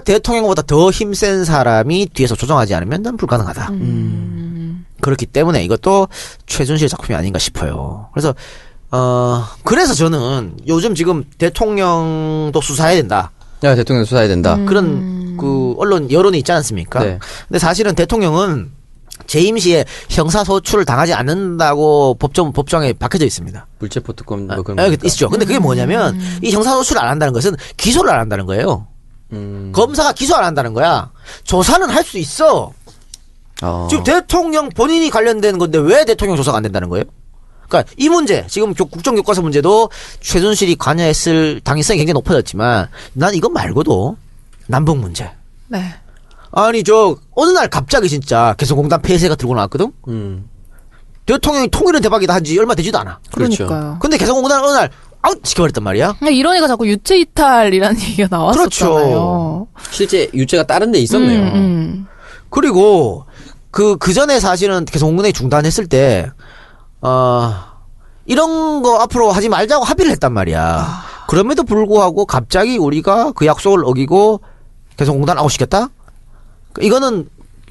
대통령보다 더 힘센 사람이 뒤에서 조정하지 않으면 난 불가능하다. 그렇기 때문에 이것도 최순실 작품이 아닌가 싶어요. 그래서 저는 요즘 지금 대통령도 수사해야 된다. 야, 대통령 수사해야 된다. 그런 그 언론 여론이 있지 않습니까? 네. 근데 사실은 대통령은 재임 시에 형사소출을 당하지 않는다고 법정에 박혀져 있습니다. 물체포 특검 뭐 그런 거 있죠. 근데 그게 뭐냐면 이 형사소출을 안 한다는 것은 기소를 안 한다는 거예요. 검사가 기소 안 한다는 거야. 조사는 할 수 있어. 지금 대통령 본인이 관련된 건데 왜 대통령 조사가 안 된다는 거예요? 그러니까 이 문제, 지금 국정교과서 문제도 최순실이 관여했을 당위성이 굉장히 높아졌지만 난 이거 말고도 남북 문제. 네. 아니 어느 날 갑자기 진짜 개성공단 폐쇄가 들고 나왔거든. 대통령이 통일은 대박이다 한지 얼마 되지도 않아. 그러니까요. 근데 개성공단 어느 날 아웃 시켜버렸단 말이야. 이러니까 자꾸 유체 이탈이라는 얘기가 나왔었잖아요. 그렇죠. 실제 유체가 다른 데 있었네요. 그리고 그 전에 사실은 개성공단이 중단했을 때 이런 거 앞으로 하지 말자고 합의를 했단 말이야. 그럼에도 불구하고 갑자기 우리가 그 약속을 어기고 개성공단 아웃시켰다? 이거는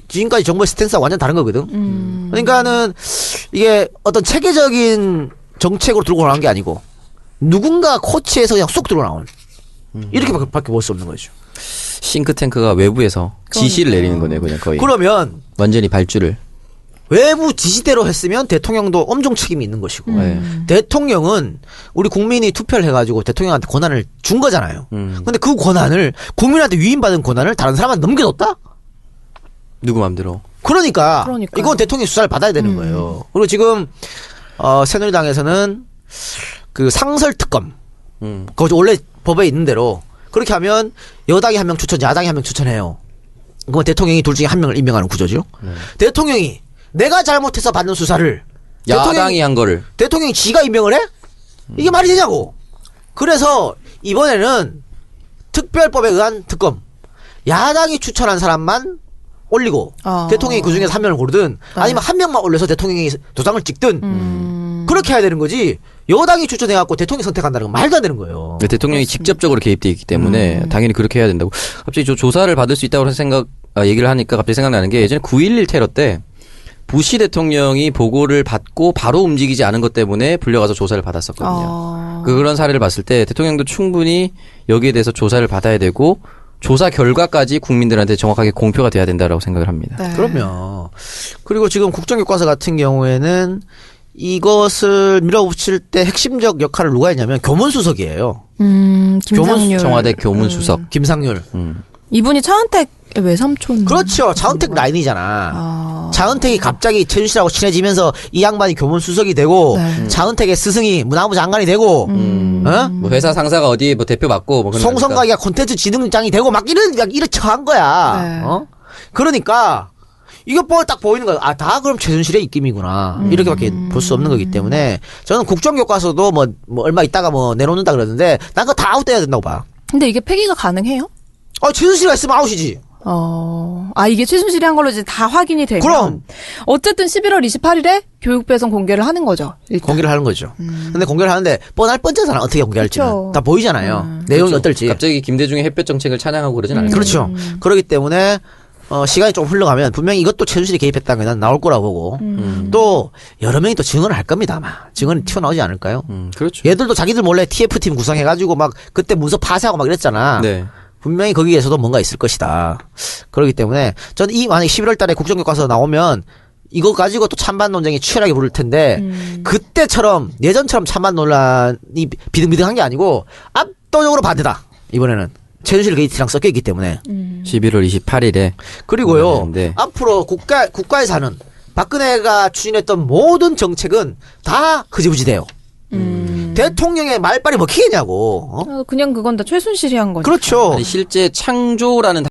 지금까지 정부의 스탠스와 완전 다른 거거든. 그러니까는 이게 어떤 체계적인 정책으로 들고 나온 게 아니고 누군가 코치에서 그냥 쑥 들고 나온 이렇게밖에 볼 수 없는 거죠. 싱크탱크가 외부에서 지시를 내리는 거네요, 그냥 거의. 그러면 완전히 발주를. 외부 지시대로 했으면 대통령도 엄청 책임이 있는 것이고 대통령은 우리 국민이 투표를 해가지고 대통령한테 권한을 준 거잖아요. 근데 그 권한을 국민한테 위임받은 권한을 다른 사람한테 넘겨줬다? 누구 맘대로. 그러니까 이건 대통령 수사를 받아야 되는 거예요. 그리고 지금 새누리당에서는 그 상설특검 그거 원래 법에 있는 대로 그렇게 하면 여당이 한 명 추천, 야당이 한 명 추천해요. 그건 대통령이 둘 중에 한 명을 임명하는 구조죠. 대통령이 내가 잘못해서 받는 수사를 야당이 한 거를 대통령이 지가 임명을 해? 이게 말이 되냐고. 그래서 이번에는 특별법에 의한 특검 야당이 추천한 사람만 올리고 대통령이 그 중에서 한 명을 고르든 아니면 한 명만 올려서 대통령이 도장을 찍든 그렇게 해야 되는 거지. 여당이 추천해갖고 대통령이 선택한다는 건 말도 안 되는 거예요. 네, 대통령이 직접적으로 개입돼 있기 때문에 당연히 그렇게 해야 된다고. 갑자기 조사를 받을 수 있다고 얘기를 하니까 갑자기 생각나는 게 예전에 9.11 테러 때 부시 대통령이 보고를 받고 바로 움직이지 않은 것 때문에 불려가서 조사를 받았었거든요. 그런 사례를 봤을 때 대통령도 충분히 여기에 대해서 조사를 받아야 되고 조사 결과까지 국민들한테 정확하게 공표가 돼야 된다라고 생각을 합니다. 네. 그럼요. 그리고 지금 국정교과서 같은 경우에는 이것을 밀어붙일 때 핵심적 역할을 누가 했냐면 교문수석이에요. 김상률. 청와대 교문수석. 김상률. 이분이 차은택의 외삼촌. 그렇죠. 차은택 라인이잖아. 차은택이 갑자기 최순실하고 친해지면서 이 양반이 교문수석이 되고 차은택의 스승이 문화부 장관이 되고 뭐 회사 상사가 어디 뭐 대표 맡고 뭐 송성각이가 콘텐츠 진흥장이 되고 막 이런 척한 거야. 네. 그러니까 이거 딱 보이는 거야. 다 그럼 최순실의 입김이구나. 이렇게밖에 볼 수 없는 거기 때문에 저는 국정교과서도 뭐 얼마 있다가 내놓는다 그러는데 난 그거 다 아웃돼야 된다고 봐. 근데 이게 폐기가 가능해요? 최순실가 있으면 아웃이지. 이게 최순실이 한 걸로 이제 다 확인이 되면. 그럼. 어쨌든 11월 28일에 교육배송 공개를 하는 거죠. 일단. 공개를 하는 거죠. 근데 공개를 하는데 뻔할 뻔하잖아. 어떻게 공개할지는. 그렇죠. 다 보이잖아요. 내용이 그렇죠. 어떨지. 갑자기 김대중의 햇볕 정책을 찬양하고 그러진 않아요. 그렇죠. 그렇기 때문에 시간이 좀 흘러가면 분명히 이것도 최순실이 개입했다는 게 난 나올 거라고 보고 또 여러 명이 또 증언을 할 겁니다. 아마. 증언이 튀어나오지 않을까요? 그렇죠. 얘들도 자기들 몰래 TF팀 구성해가지고 막 그때 문서 파쇄하고 막 이랬잖아. 네. 분명히 거기에서도 뭔가 있을 것이다. 그렇기 때문에 저는 만약에 11월 달에 국정교과서 나오면 이거 가지고 또 찬반 논쟁이 치열하게 부를 텐데 그때처럼 예전처럼 찬반 논란이 비등비등한 게 아니고 압도적으로 반대다. 이번에는 최순실 게이트랑 섞여 있기 때문에 11월 28일에 그리고요 앞으로 국가에서 하는 박근혜가 추진했던 모든 정책은 다 흐지부지돼요. 대통령의 말빨이 먹히겠냐고. 그냥 그건 다 최순실이 한 거죠. 그렇죠. 아니, 실제 창조라는